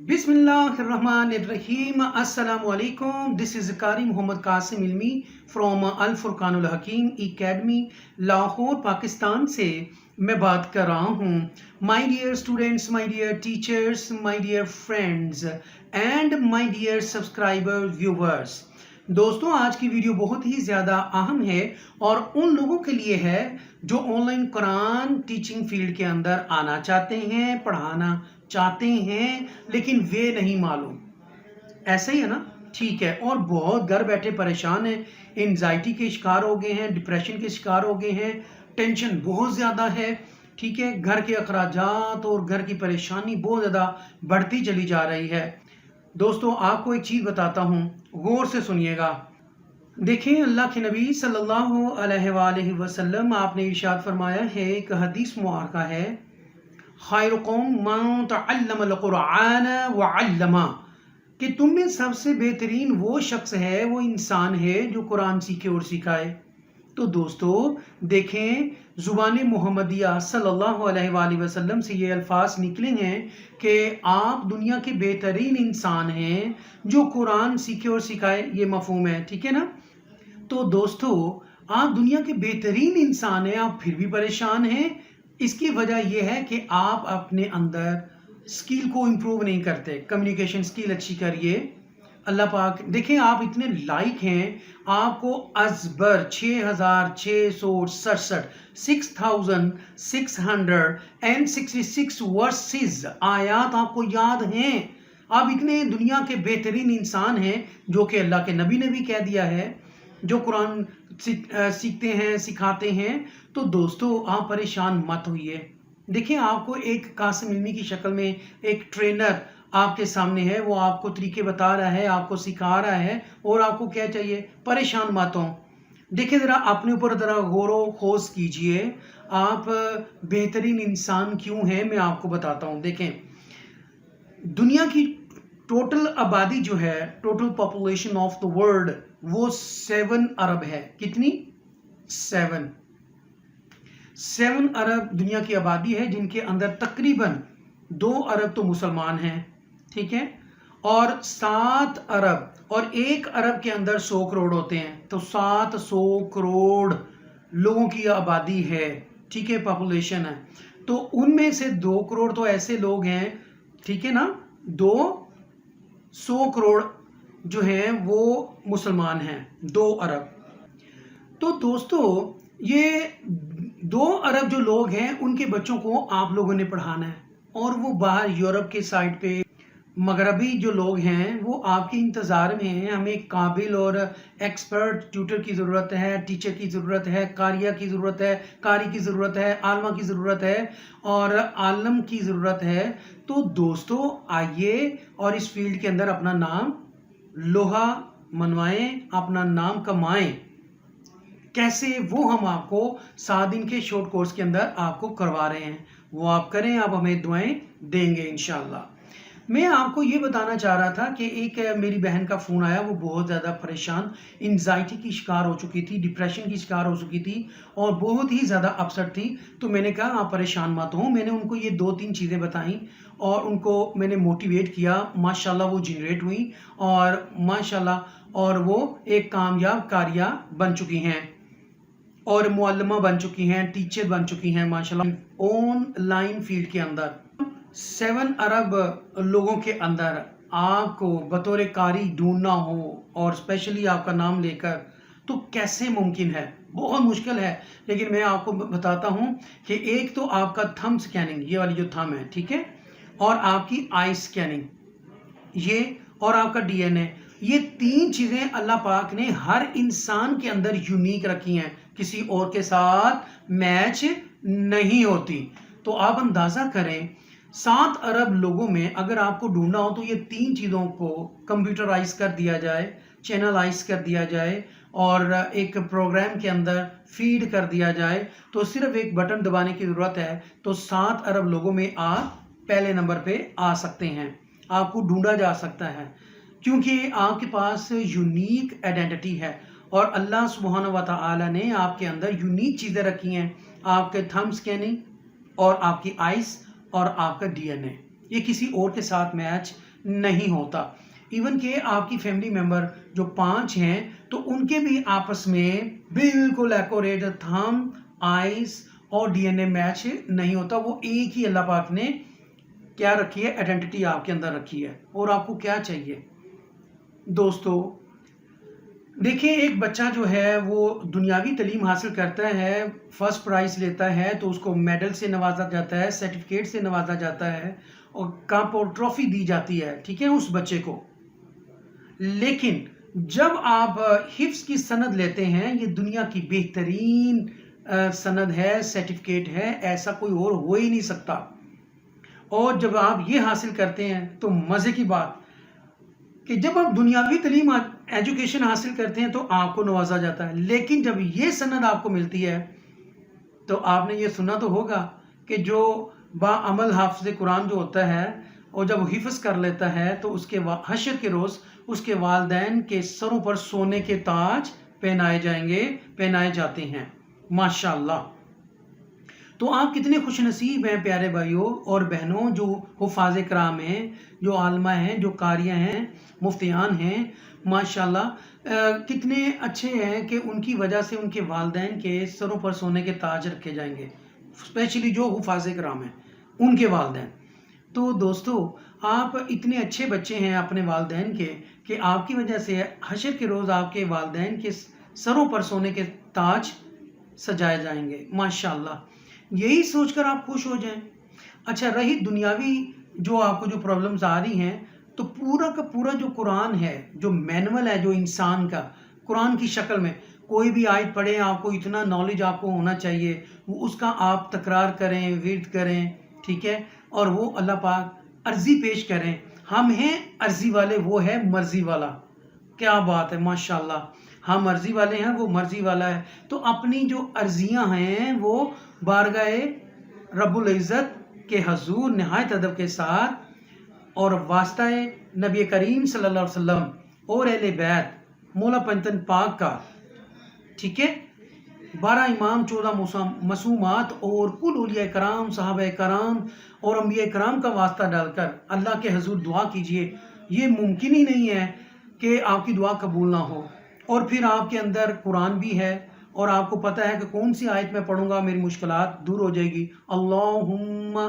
Bismillahirrahmanirrahim. Assalamu alaikum. This is Qari Muhammad Qasim Ilmi from Al Furqanul Hakim Academy, Lahore Pakistan से मैं बात कर रहा हूँ. My dear students, my dear teachers, my dear friends and my dear subscriber viewers. दोस्तों, आज की video बहुत ही ज़्यादा अहम है और उन लोगों के लिए है जो ऑनलाइन कुरान टीचिंग फील्ड के अंदर आना चाहते हैं, पढ़ाना चाहते हैं, लेकिन वे नहीं मालूम. ऐसा ही है ना? ठीक है. और बहुत घर बैठे परेशान हैं, एंजाइटी के शिकार हो गए हैं, डिप्रेशन के शिकार हो गए हैं, टेंशन बहुत ज़्यादा है. ठीक है. घर के अखराजात और घर की परेशानी बहुत ज़्यादा बढ़ती चली जा रही है. दोस्तों, आपको एक चीज़ बताता हूँ, गौर से सुनिएगा. देखें, अल्लाह के नबी सल्लल्लाहु अलैहि वसल्लम आपने इरशाद फरमाया है, एक हदीस मुबारका है, खैरुकुम मन तअल्लमल कुरान व अल्लमा, कि तुम में सबसे बेहतरीन वो शख्स है, वो इंसान है जो कुरान सीखे और सिखाए. तो दोस्तों देखें, ज़ुबान मुहम्मदिया सल्लल्लाहु अलैहि वसल्लम से ये अल्फाज निकले हैं कि आप दुनिया के बेहतरीन इंसान हैं जो कुरान सीखे और सिखाए. ये मफहूम है, ठीक है ना? तो दोस्तों, आप दुनिया के बेहतरीन इंसान हैं, आप फिर भी परेशान हैं. इसकी वजह यह है कि आप अपने अंदर स्किल को इम्प्रूव नहीं करते. कम्युनिकेशन स्किल अच्छी करिए. अल्लाह पाक, देखें, आप इतने लाइक हैं, आपको अजबर 6667 6666 वर्सेस आयात आपको याद हैं. आप इतने दुनिया के बेहतरीन इंसान हैं जो कि अल्लाह के नबी ने भी कह दिया है, जो कुरान सीखते हैं, सिखाते हैं. तो दोस्तों, आप परेशान मत होइए. देखिए, आपको एक कासिम इल्मी की शक्ल में एक ट्रेनर आपके सामने है, वो आपको तरीके बता रहा है, आपको सिखा रहा है, और आपको क्या चाहिए? परेशान मत हो. देखिए, ज़रा अपने ऊपर ज़रा गौर खोज कीजिए. आप बेहतरीन इंसान क्यों हैं, मैं आपको बताता हूँ. देखें, दुनिया की टोटल आबादी जो है, total population of the world, वो 7 अरब है. कितनी? 7 अरब दुनिया की आबादी है, जिनके अंदर तकरीबन 2 अरब तो मुसलमान हैं. ठीक है. और 7 अरब और 1 अरब के अंदर 100 करोड़ होते हैं. तो 700 करोड़ लोगों की आबादी है. ठीक है, पॉपुलेशन है. तो उनमें से 2 करोड़ तो ऐसे लोग हैं, ठीक है ना, 200 करोड़ जो हैं वो मुसलमान हैं. 2 अरब. तो दोस्तों, ये 2 अरब जो लोग हैं, उनके बच्चों को आप लोगों ने पढ़ाना है. और वो बाहर यूरोप के साइड पे मगरबी जो लोग हैं, वो आपके इंतज़ार में हैं. हमें काबिल और एक्सपर्ट ट्यूटर की ज़रूरत है, टीचर की ज़रूरत है, कारिया की ज़रूरत है, कारी की ज़रूरत है, आलमा की ज़रूरत है और आलम की ज़रूरत है. तो दोस्तों, आइए और इस फील्ड के अंदर अपना नाम लोहा मनवाएं, अपना नाम कमाएं. कैसे? वो हम आपको 7 दिन के शॉर्ट कोर्स के अंदर आपको करवा रहे हैं. वो आप करें, आप हमें दुआएं देंगे इंशाल्लाह. मैं आपको ये बताना चाह रहा था कि एक मेरी बहन का फ़ोन आया. वो बहुत ज़्यादा परेशान, एंजाइटी की शिकार हो चुकी थी, डिप्रेशन की शिकार हो चुकी थी और बहुत ही ज़्यादा अपसेट थी. तो मैंने कहा, आप परेशान मत हो. मैंने उनको ये 2-3 चीज़ें बताई और उनको मैंने मोटिवेट किया. माशाल्लाह वो जनरेट हुई और माशाल्लाह और वो एक कामयाब कारिया बन चुकी हैं और मुअल्लिमा बन चुकी हैं, टीचर बन चुकी हैं माशाल्लाह ऑनलाइन फील्ड के अंदर. 7 अरब लोगों के अंदर आपको बतौर कारी ढूंढना हो और स्पेशली आपका नाम लेकर, तो कैसे मुमकिन है? बहुत मुश्किल है. लेकिन मैं आपको बताता हूं कि एक तो आपका थंब स्कैनिंग, ये वाली जो थंब है, ठीक है, और आपकी आई स्कैनिंग, ये, और आपका डीएनए, ये 3 चीज़ें अल्लाह पाक ने हर इंसान के अंदर यूनिक रखी हैं, किसी और के साथ मैच नहीं होती. तो आप अंदाज़ा करें, 7 अरब लोगों में अगर आपको ढूंढना हो तो ये 3 चीज़ों को कंप्यूटराइज कर दिया जाए, चैनलाइज कर दिया जाए और एक प्रोग्राम के अंदर फीड कर दिया जाए, तो सिर्फ एक बटन दबाने की ज़रूरत है. तो 7 अरब लोगों में आप पहले नंबर पे आ सकते हैं. आपको ढूंढा जा सकता है क्योंकि आपके पास यूनिक आइडेंटिटी है और अल्लाह सुब्हानहू व तआला ने आपके अंदर यूनिक चीज़ें रखी हैं. आपके थंब स्कैनिंग और आपकी आइस और आपका डीएनए, ये किसी और के साथ मैच नहीं होता। इवन कि आपकी फैमिली मेंबर जो 5 हैं तो उनके भी आपस में बिल्कुल एक्यूरेट थंब, आइज और डीएनए मैच नहीं होता। वो एक ही अल्लाह पाक ने क्या रखी है, आइडेंटिटी आपके अंदर रखी है। और आपको क्या चाहिए दोस्तों, देखिए एक बच्चा जो है वो दुनियावी तालीम हासिल करता है, फर्स्ट प्राइज़ लेता है तो उसको मेडल से नवाजा जाता है, सर्टिफिकेट से नवाजा जाता है और कप और ट्रॉफी दी जाती है, ठीक है, उस बच्चे को। लेकिन जब आप हिफ्ज़ की सनद लेते हैं, ये दुनिया की बेहतरीन सनद है, सर्टिफिकेट है, ऐसा कोई और हो ही नहीं सकता। और जब आप ये हासिल करते हैं तो मज़े की बात कि जब आप दुनियावी तालीम एजुकेशन हासिल करते हैं तो आपको नवाजा जाता है, लेकिन जब ये सनद आपको मिलती है तो आपने ये सुना तो होगा कि जो बाअमल हाफ़िज़ कुरान जो होता है और जब वो हिफ्ज़ कर लेता है तो उसके हशर के रोज़ उसके वालिदैन के सरों पर सोने के ताज पहनाए जाते हैं। माशाअल्लाह। तो आप कितने खुश नसीब हैं प्यारे भाइयों और बहनों, जो हुफ़ाज़ कराम हैं, जो आलमा हैं, जो कारियाँ हैं, मुफ्तियान हैं, माशाअल्लाह। कितने अच्छे हैं कि उनकी वजह से उनके वालिदैन के सरों पर सोने के ताज रखे जाएंगे, स्पेशली जो हुफ़ाज़ कराम हैं उनके वालिदैन। तो दोस्तों, आप इतने अच्छे बच्चे हैं अपने वालिदैन के कि आपकी वजह से हशर के रोज़ आपके वालिदैन के सरों पर सोने के ताज सजाए जाएंगे, माशाअल्लाह। यही सोचकर आप खुश हो जाएं। अच्छा, रही दुनियावी जो आपको जो प्रॉब्लम्स आ रही हैं, तो पूरा का पूरा जो कुरान है, जो मैनुअल है जो इंसान का, कुरान की शक्ल में कोई भी आयत पढ़े, आपको इतना नॉलेज आपको होना चाहिए, वो उसका आप तकरार करें, विर्द करें, ठीक है, और वो अल्लाह पाक अर्जी पेश करें। हम हैं अर्जी वाले, वो है मर्जी वाला। क्या बात है, माशाअल्लाह। हम मर्जी वाले हैं, वो मर्जी वाला है। तो अपनी जो अर्जियां हैं वो बारगाह रब्बुल इज़्ज़त के हजूर नहायत अदब के साथ और वास्ता नबी करीम सल्लल्लाहु अलैहि वसल्लम और अहले बैत मौला पंजतन पाक का, ठीक है, 12 इमाम, 14 मसूमात और कुल औलिया कराम, सहाबा कराम और अंबिया कराम का वास्ता डालकर अल्लाह के हजूर दुआ कीजिए। ये मुमकिन ही नहीं है कि आपकी दुआ कबूल ना हो। और फिर आपके अंदर कुरान भी है और आपको पता है कि कौन सी आयत में पढ़ूंगा मेरी मुश्किलात दूर हो जाएगी। अल्लाहुम्मा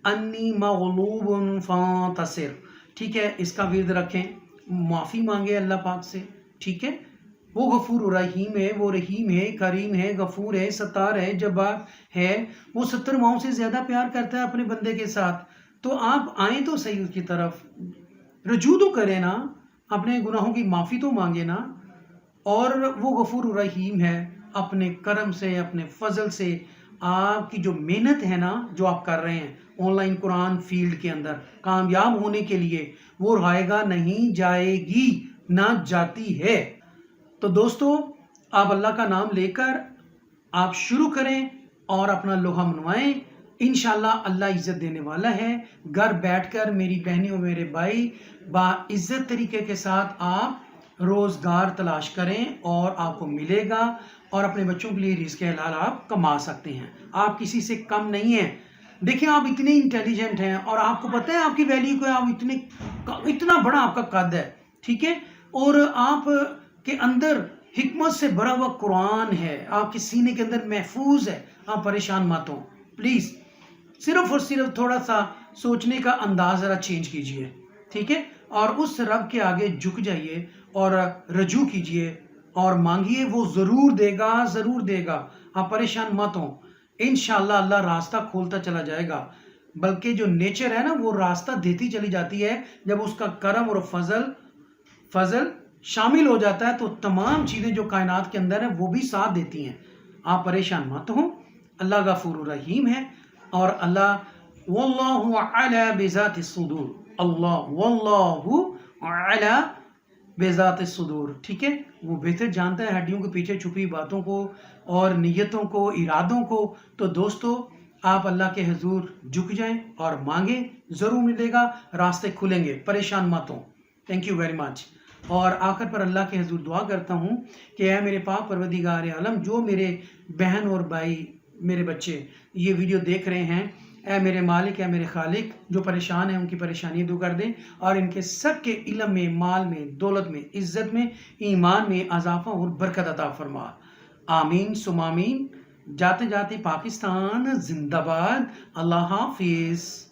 अन्नी मग़लूबुन फ़ांतसिर, ठीक है, इसका विर्द रखें, माफ़ी मांगे अल्लाह पाक से, ठीक है। वो गफूर रहीम है, वो रहीम है, करीम है, गफूर है, सत्तार है, जब्बार है। वो 70 माओं से ज़्यादा प्यार करता है अपने बंदे के साथ। तो आप आएँ तो सही उसकी तरफ, रजू तो करें ना, अपने गुनाहों की माफ़ी तो मांगे ना। और वो गफूर रहीम है, अपने करम से, अपने फजल से आपकी जो मेहनत है ना, जो आप कर रहे हैं ऑनलाइन कुरान फील्ड के अंदर कामयाब होने के लिए, वो रहेगा नहीं, जाएगी ना जाती है। तो दोस्तों, आप अल्लाह का नाम लेकर आप शुरू करें और अपना लोहा मनवाएं। इंशाल्लाह अल्लाह इज़्ज़त देने वाला है। घर बैठकर मेरी बहनें और मेरे भाई बाइज़्ज़त तरीके के साथ आप रोज़गार तलाश करें और आपको मिलेगा और अपने बच्चों के लिए रिज़्क़ हलाल आप कमा सकते हैं। आप किसी से कम नहीं हैं। देखिए, आप इतने इंटेलिजेंट हैं और आपको पता है आपकी वैल्यू को, आप इतना बड़ा आपका कद है, ठीक है, और आप के अंदर हिकमत से भरा हुआ कुरान है, आपके सीने के अंदर महफूज है। आप परेशान मत हो प्लीज़, सिर्फ और सिर्फ थोड़ा सा सोचने का अंदाज ज़रा चेंज कीजिए, ठीक है, और उस रब के आगे झुक जाइए और रजू कीजिए और मांगिए, वो ज़रूर देगा, ज़रूर देगा। आप परेशान मत हो, इंशाअल्लाह अल्लाह रास्ता खोलता चला जाएगा। बल्कि जो नेचर है ना, वो रास्ता देती चली जाती है। जब उसका करम और फजल शामिल हो जाता है तो तमाम चीज़ें जो कायनात के अंदर है वो भी साथ देती हैं। आप परेशान मत हो, अल्लाह गफूर रहीम है और अल्लाह वल्लाहु अला बिज़ातिस सुदूर, अल्लाह वल्लाहु अला बिज़ातिस सुदूर, ठीक है, वो बेहतर जानता है हड्डियों के पीछे छुपी बातों को और नीयतों को, इरादों को। तो दोस्तों, आप अल्लाह के हुजूर झुक जाएं और मांगे, ज़रूर मिलेगा, रास्ते खुलेंगे, परेशान मत हो। Thank you very much. और आखिर पर अल्लाह के हुजूर दुआ करता हूँ कि ऐ मेरे पाक परवरदिगार आलम, जो मेरे बहन और भाई, मेरे बच्चे ये वीडियो देख रहे हैं, اے میرے مالک، اے میرے خالق، جو پریشان ہیں ان کی پریشانی دور کر دیں، اور ان کے سب کے علم میں، مال میں، دولت میں، عزت میں، ایمان میں اضافہ اور برکت عطا فرما۔ آمین ثم آمین۔ جاتے جاتے پاکستان زندہ باد۔ اللہ حافظ۔